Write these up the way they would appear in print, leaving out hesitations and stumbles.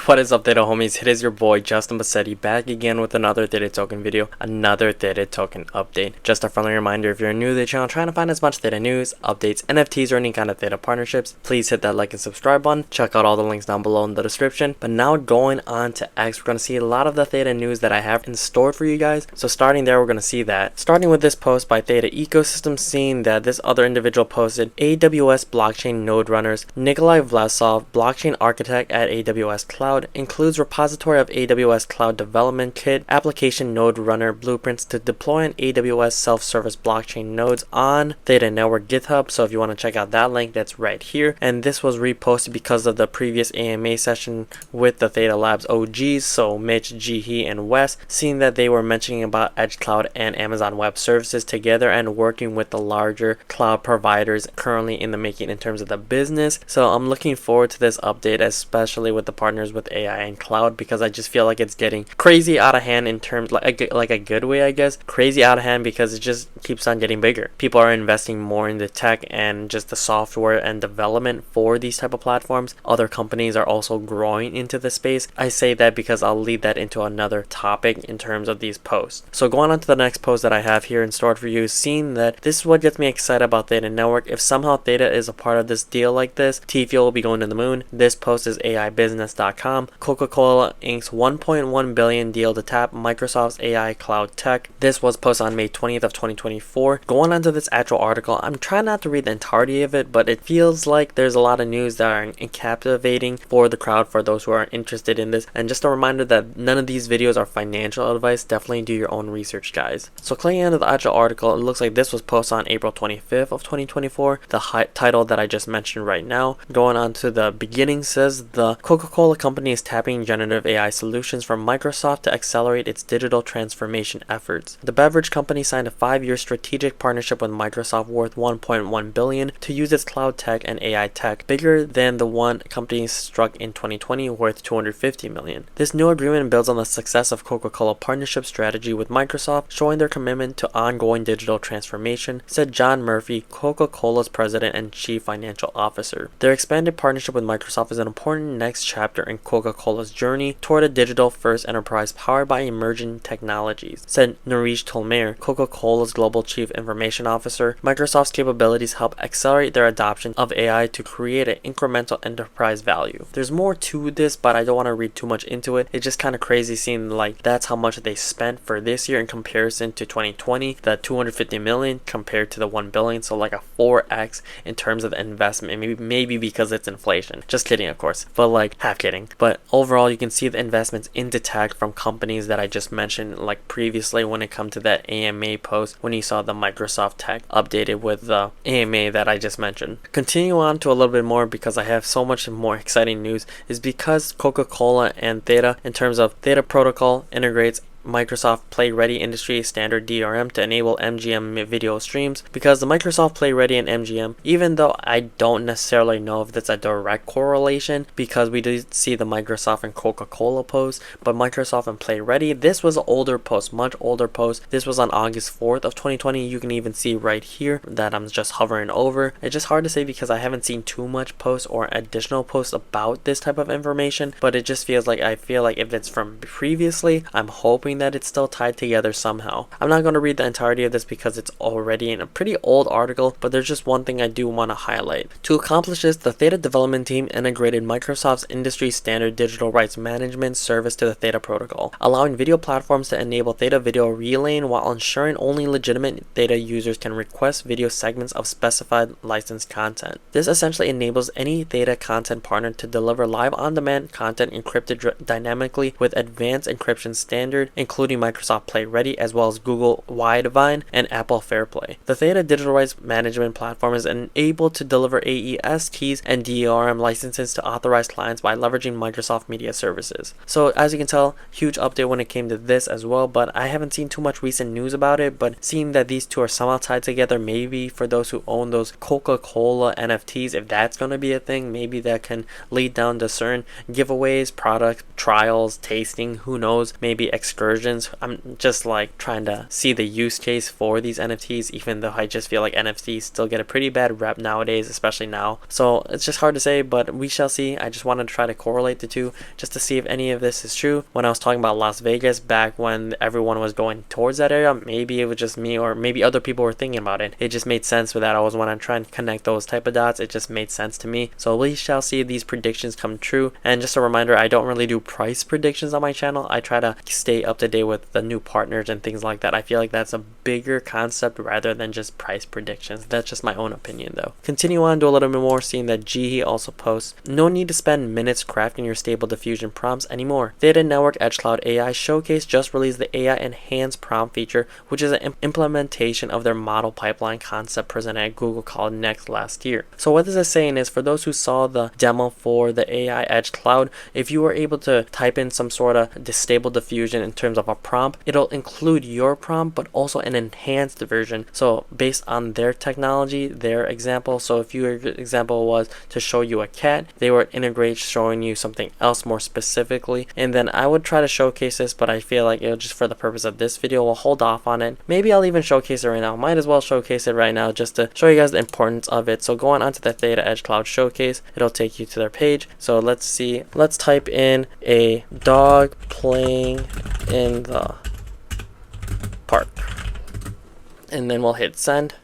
What is up, Theta homies? It is your boy Justin Bassetti back again with another Theta token video, another Theta token update. Just a friendly reminder, if you're new to the channel trying to find as much Theta news, updates, NFTs, or any kind of Theta partnerships, please hit that like and subscribe button. Check out all the links down below in the description. But now going on to X, we're going to see a lot of the Theta news that I have in store for you guys. So starting there, we're going to see that. Starting with this post by Theta Ecosystem, seeing that this other individual posted AWS blockchain node runners, Nikolai Vlasov, blockchain architect at AWS Cloud, includes repository of AWS Cloud Development Kit, application node runner blueprints to deploy an AWS self-service blockchain nodes on Theta Network GitHub. So if you want to check out that link, that's right here. And this was reposted because of the previous AMA session with the Theta Labs OGs, so Mitch, Jihe, and Wes, seeing that they were mentioning about Edge Cloud and Amazon Web Services together and working with the larger cloud providers currently in the making in terms of the business. So I'm looking forward to this update, especially with the partners with AI and cloud, because I just feel like it's getting crazy out of hand in terms like a good way, I guess. Crazy out of hand because it just keeps on getting bigger. People are investing more in the tech and just the software and development for these type of platforms. Other companies are also growing into the space. I say that because I'll lead that into another topic in terms of these posts. So going on to the next post that I have here in store for you, seeing that this is what gets me excited about Theta Network. If somehow Theta is a part of this deal like this, T-Fuel will be going to the moon. This post is AIbusiness.com. Coca-Cola Inc.'s $1.1 billion deal to tap Microsoft's AI cloud tech. This was posted on May 20th of 2024. Going on to this actual article, I'm trying not to read the entirety of it, but it feels like there's a lot of news that are captivating for the crowd, for those who are interested in this. And just a reminder that none of these videos are financial advice. Definitely do your own research, guys. So clicking into the actual article, it looks like this was posted on April 25th of 2024. The title that I just mentioned right now. Going on to the beginning says the Coca-Cola company is tapping generative AI solutions from Microsoft to accelerate its digital transformation efforts. The beverage company signed a 5-year strategic partnership with Microsoft worth $1.1 billion to use its cloud tech and AI tech, bigger than the one company struck in 2020 worth $250 million. This new agreement builds on the success of Coca-Cola partnership strategy with Microsoft, showing their commitment to ongoing digital transformation, said John Murphy, Coca-Cola's president and chief financial officer. Their expanded partnership with Microsoft is an important next chapter in Coca-Cola's journey toward a digital-first enterprise powered by emerging technologies, said Naresh Tolmer, Coca-Cola's global chief information officer. Microsoft's capabilities help accelerate their adoption of AI to create an incremental enterprise value. There's more to this, but I don't want to read too much into it. It's just kind of crazy seeing like that's how much they spent for this year in comparison to 2020, the $250 million compared to the $1 billion, so like a 4x in terms of the investment. Maybe because it's inflation. Just kidding, of course, but like half kidding. But overall, you can see the investments into tech from companies that I just mentioned like previously when it comes to that AMA post, when you saw the Microsoft tech updated with the AMA that I just mentioned. Continue on to a little bit more because I have so much more exciting news, is because Coca-Cola and Theta, in terms of Theta protocol, integrates Microsoft Play Ready industry standard DRM to enable MGM video streams, because the Microsoft Play Ready and MGM, even though I don't necessarily know if that's a direct correlation, because we did see the Microsoft and Coca-Cola post, but Microsoft and Play Ready, this was an older post, much older post. This was on August 4th of 2020. You can even see right here that I'm just hovering over. It's just hard to say because I haven't seen too much posts or additional posts about this type of information, but it just feels like, I feel like if it's from previously, I'm hoping that it's still tied together somehow. I'm not going to read the entirety of this because it's already in a pretty old article, but there's just one thing I do want to highlight. To accomplish this, the Theta development team integrated Microsoft's industry standard digital rights management service to the Theta protocol, allowing video platforms to enable Theta video relaying while ensuring only legitimate Theta users can request video segments of specified licensed content. This essentially enables any Theta content partner to deliver live on-demand content encrypted dynamically with advanced encryption standard, including Microsoft Play Ready as well as Google Widevine and Apple FairPlay. The Theta digital rights management platform is able to deliver AES keys and DRM licenses to authorized clients by leveraging Microsoft Media Services. So as you can tell, huge update when it came to this as well, but I haven't seen too much recent news about it, but seeing that these two are somehow tied together, maybe for those who own those Coca-Cola NFTs, if that's going to be a thing, maybe that can lead down to certain giveaways, product trials, tasting, who knows, maybe excursions versions. I'm just like trying to see the use case for these NFTs, even though I just feel like NFTs still get a pretty bad rep nowadays, especially now. So it's just hard to say, but we shall see. I just wanted to try to correlate the two just to see if any of this is true. When I was talking about Las Vegas back when everyone was going towards that area, maybe it was just me, or maybe other people were thinking about it. It just made sense with that. I was when I'm trying to connect those type of dots, it just made sense to me. So we shall see if these predictions come true. And just a reminder, I don't really do price predictions on my channel. I try to stay up to date with the new partners and things like that. I feel like that's a bigger concept rather than just price predictions. That's just my own opinion though. Continue on, do a little bit more, seeing that Jihi also posts, no need to spend minutes crafting your stable diffusion prompts anymore. Theta Network Edge Cloud AI Showcase just released the AI Enhanced Prompt feature, which is an implementation of their model pipeline concept presented at Google Cloud Next last year. So what this is saying is, for those who saw the demo for the AI Edge Cloud, if you were able to type in some sort of stable diffusion in terms of a prompt, it'll include your prompt but also an enhanced version. So based on their technology, their example, so if your example was to show you a cat, they would integrate showing you something else more specifically. And then I would try to showcase this, but I feel like it'll just, for the purpose of this video, we'll hold off on it. Maybe I'll even showcase it right now. Might as well showcase it right now just to show you guys the importance of it. So going onto the Theta Edge Cloud Showcase, it'll take you to their page. So let's see, let's type in a dog playing in the park, and then we'll hit send.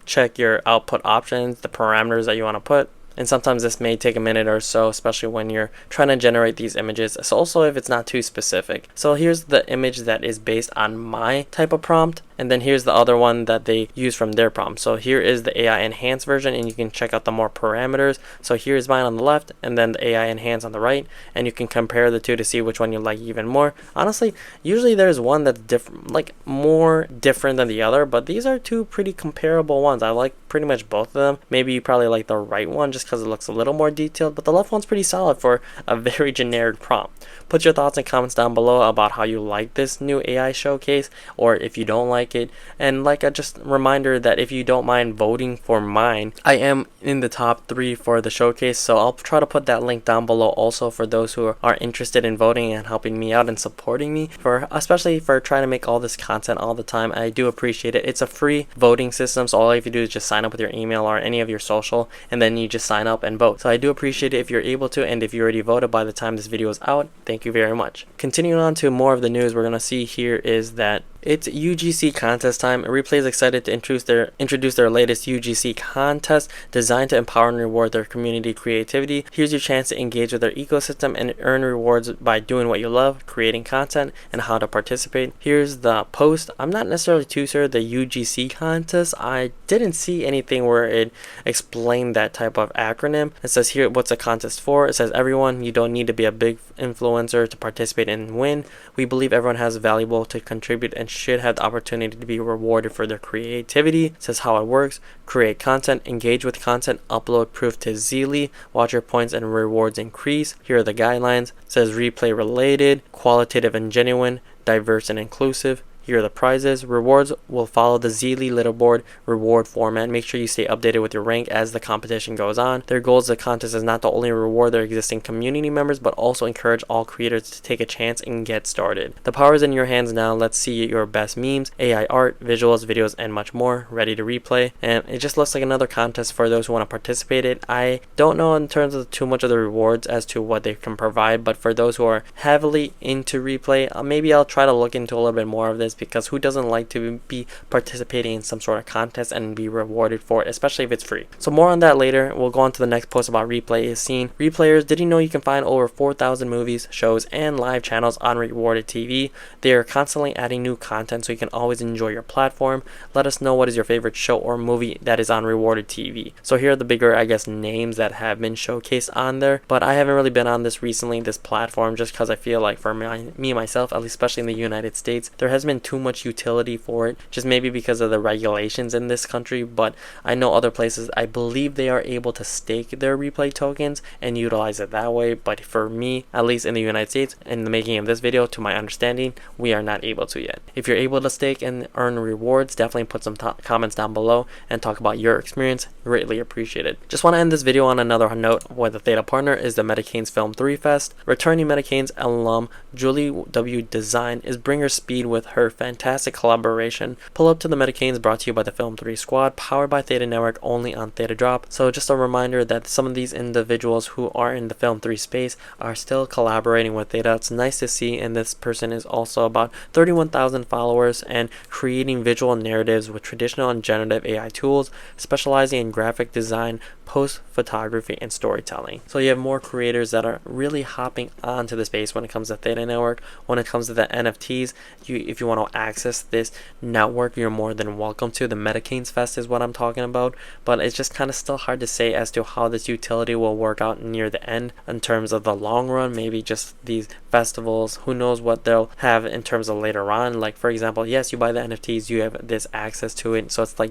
Check your output options, the parameters that you want to put. And sometimes this may take a minute or so, especially when you're trying to generate these images. So also if it's not too specific. So here's the image that is based on my type of prompt. And then here's the other one that they use from their prompt. So here is the AI enhanced version, and you can check out the more parameters. So here's mine on the left, and then the AI enhanced on the right, and you can compare the two to see which one you like even more. Honestly, usually there's one that's different, like more different than the other, but these are two pretty comparable ones. I like pretty much both of them. Maybe you probably like the right one just because it looks a little more detailed, but the left one's pretty solid for a very generic prompt. Put your thoughts and comments down below about how you like this new AI showcase, or if you don't like it. And like a just reminder that if you don't mind voting for mine, I am in the top 3 for the showcase, so I'll try to put that link down below also for those who are interested in voting and helping me out and supporting me, for especially for trying to make all this content all the time. I do appreciate it. It's a free voting system, so all you have to do is just sign up with your email or any of your social, and then you just sign up and vote. So I do appreciate it if you're able to, and if you already voted by the time this video is out, thank you very much. Continuing on to more of the news, we're going to see here is that it's UGC contest time. Replay is excited to introduce their latest UGC contest designed to empower and reward their community creativity. Here's your chance to engage with their ecosystem and earn rewards by doing what you love, creating content, and how to participate. Here's the post. I'm not necessarily too sure the UGC contest. I didn't see anything where it explained that type of acronym. It says here what's a contest for. It says everyone. You don't need to be a big influencer to participate and win. We believe everyone has valuable to contribute and should have the opportunity to be rewarded for their creativity. It says how it works: create content, engage with content, upload proof to Zili, watch your points and rewards increase. Here are the guidelines. It says replay related, qualitative and genuine, diverse and inclusive. Here are the prizes. Rewards will follow the Zili leaderboard reward format. Make sure you stay updated with your rank as the competition goes on. Their goals of the contest is not to only reward their existing community members, but also encourage all creators to take a chance and get started. The power is in your hands now. Let's see your best memes, AI art, visuals, videos, and much more ready to replay. And it just looks like another contest for those who want to participate in. I don't know in terms of too much of the rewards as to what they can provide, but for those who are heavily into replay, maybe I'll try to look into a little bit more of this, because who doesn't like to be participating in some sort of contest and be rewarded for it, especially if it's free. So more on that later. We'll go on to the next post about replay is seen. Replayers, did you know you can find over 4,000 movies, shows, and live channels on Rewarded TV? They are constantly adding new content, so you can always enjoy your platform. Let us know what is your favorite show or movie that is on Rewarded TV. So here are the bigger, I guess, names that have been showcased on there, but I haven't really been on this recently, this platform, just because I feel like for me myself, at least especially in the United States, there has been find too much utility for it, just maybe because of the regulations in this country. But I know other places, I believe they are able to stake their replay tokens and utilize it that way. But for me, at least in the United States, in the making of this video, to my understanding, we are not able to yet. If you're able to stake and earn rewards, definitely put some comments down below and talk about your experience. Greatly appreciated. Just want to end this video on another note where the Theta partner is the MetaCanes Film 3 Fest. Returning MetaCanes alum Julie W. Design is bringer speed with her fantastic collaboration. Pull up to the MetaCanes, brought to you by the Film 3 Squad, powered by Theta Network, only on Theta Drop. So just a reminder that some of these individuals who are in the Film 3 space are still collaborating with Theta. It's nice to see, and this person is also about 31,000 followers and creating visual narratives with traditional and generative AI tools, specializing in graphic design, post photography, and storytelling. So you have more creators that are really hopping onto the space when it comes to Theta Network. When it comes to the NFTs, if you want to access this network, you're more than welcome to. The MetaCanes Fest is what I'm talking about, but it's just kind of still hard to say as to how this utility will work out near the end in terms of the long run. Maybe just these festivals, who knows what they'll have in terms of later on. Like for example, yes, you buy the NFTs, you have this access to it, so it's like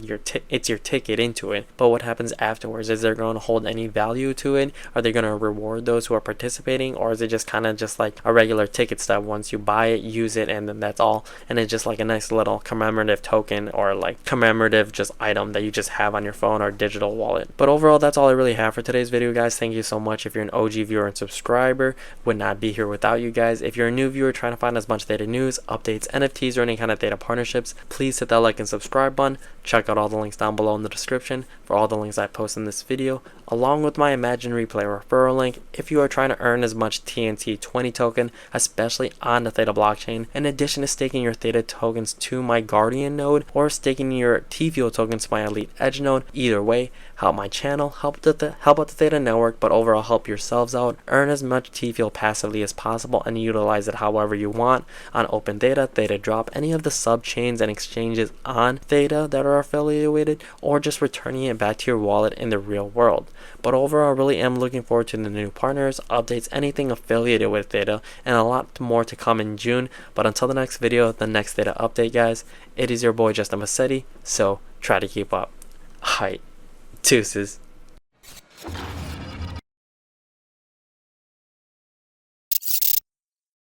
it's your ticket into it. But what happens afterwards? Is there going to hold any value to it? Are they going to reward those who are participating, or is it just kind of just like a regular ticket stub? Once you buy it, use it, and then that's all, and it's just like a nice little commemorative token or like commemorative just item that you just have on your phone or digital wallet. But overall, that's all I really have for today's video, guys. Thank you so much. If you're an OG viewer and subscriber, would not be here without you guys. If you're a new viewer trying to find as much Theta news, updates, NFTs, or any kind of Theta partnerships, please hit that like and subscribe button. Check out all the links down below in the description for all the links I post in this video, along with my Imagine Replay referral link if you are trying to earn as much TNT20 token, especially on the Theta blockchain, in addition to staking your Theta tokens to my Guardian node or staking your T-Fuel tokens to my Elite Edge node. Either way, help my channel, help out the Theta network, but overall help yourselves out. Earn as much T-Fuel passively as possible and utilize it however you want on Open Theta, Theta Drop, any of the sub chains and exchanges on Theta that are affiliated, or just returning it back to your wallet in the real world. But overall, I really am looking forward to the new partners, updates, anything affiliated with Theta, and a lot more to come in June. But until the next video, the next Theta update, guys, it is your boy Justin Massetti, so try to keep up. Alright, deuces.